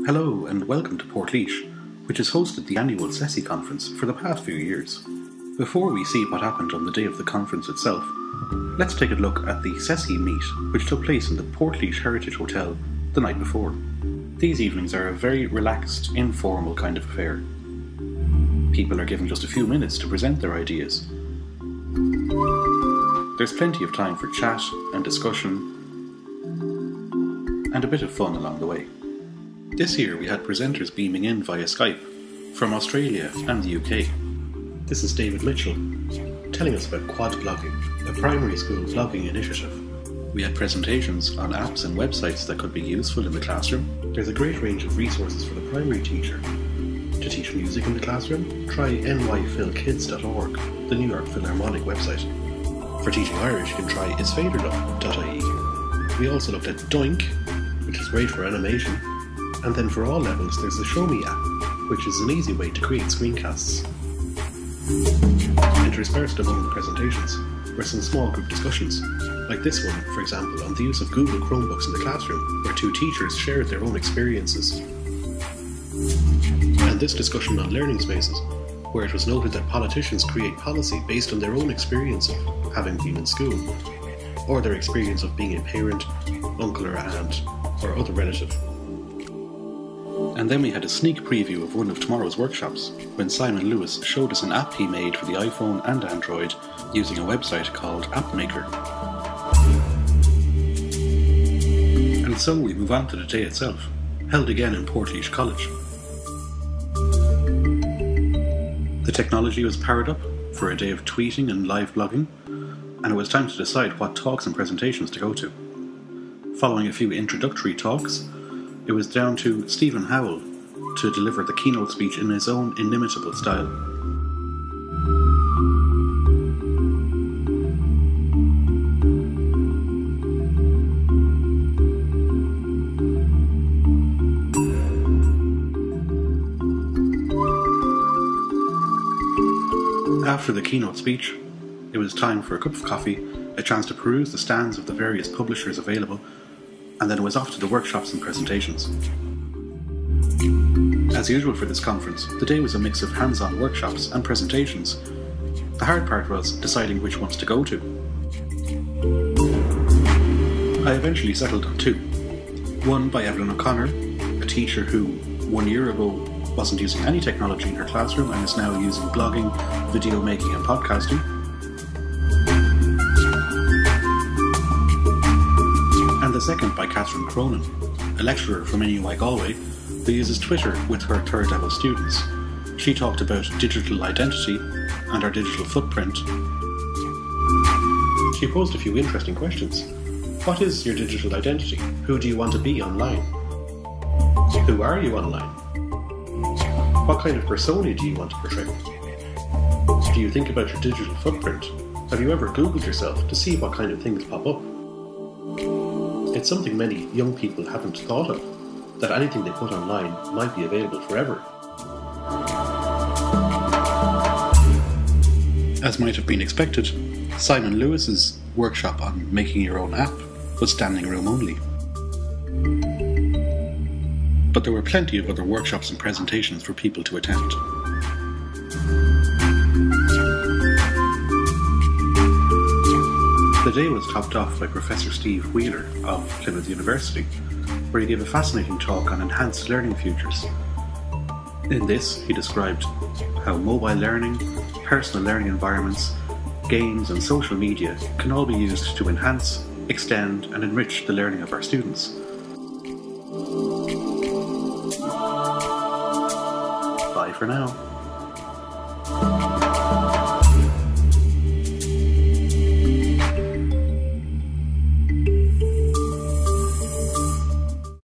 Hello and welcome to Portlaoise, which has hosted the annual CESI conference for the past few years. Before we see what happened on the day of the conference itself, let's take a look at the CESI meet, which took place in the Portlaoise Heritage Hotel the night before. These evenings are a very relaxed, informal kind of affair. People are given just a few minutes to present their ideas. There's plenty of time for chat and discussion, and a bit of fun along the way. This year we had presenters beaming in via Skype from Australia and the UK. This is David Mitchell telling us about Quad Blogging, a primary school blogging initiative. We had presentations on apps and websites that could be useful in the classroom. There's a great range of resources for the primary teacher. To teach music in the classroom, try nyphilkids.org, the New York Philharmonic website. For teaching Irish, you can try isfeidrlach.ie. We also looked at Doink, which is great for animation. And then for all levels, there's the Show Me app, which is an easy way to create screencasts. Interspersed among the presentations were some small group discussions, like this one, for example, on the use of Google Chromebooks in the classroom, where two teachers shared their own experiences. And this discussion on learning spaces, where it was noted that politicians create policy based on their own experience of having been in school, or their experience of being a parent, uncle or aunt, or other relative. And then we had a sneak preview of one of tomorrow's workshops, when Simon Lewis showed us an app he made for the iPhone and Android using a website called AppMaker. And so we move on to the day itself, held again in Portlaoise College. The technology was powered up for a day of tweeting and live blogging, and it was time to decide what talks and presentations to go to. Following a few introductory talks, it was down to Stephen Howell to deliver the keynote speech in his own inimitable style. After the keynote speech, it was time for a cup of coffee, a chance to peruse the stands of the various publishers available, and then it was off to the workshops and presentations. As usual for this conference, the day was a mix of hands-on workshops and presentations. The hard part was deciding which ones to go to. I eventually settled on two. One by Evelyn O'Connor, a teacher who 1 year ago wasn't using any technology in her classroom and is now using blogging, video making and podcasting. And the second by Catherine Cronin, a lecturer from NUI Galway who uses Twitter with her third level students. She talked about digital identity and our digital footprint. She posed a few interesting questions. What is your digital identity? Who do you want to be online? Who are you online? What kind of persona do you want to portray? Do you think about your digital footprint? Have you ever Googled yourself to see what kind of things pop up? It's something many young people haven't thought of, that anything they put online might be available forever. As might have been expected, Simon Lewis's workshop on making your own app was standing room only. But there were plenty of other workshops and presentations for people to attend. The day was topped off by Professor Steve Wheeler of Plymouth University, where he gave a fascinating talk on enhanced learning futures. In this, he described how mobile learning, personal learning environments, games and social media can all be used to enhance, extend and enrich the learning of our students. Bye for now.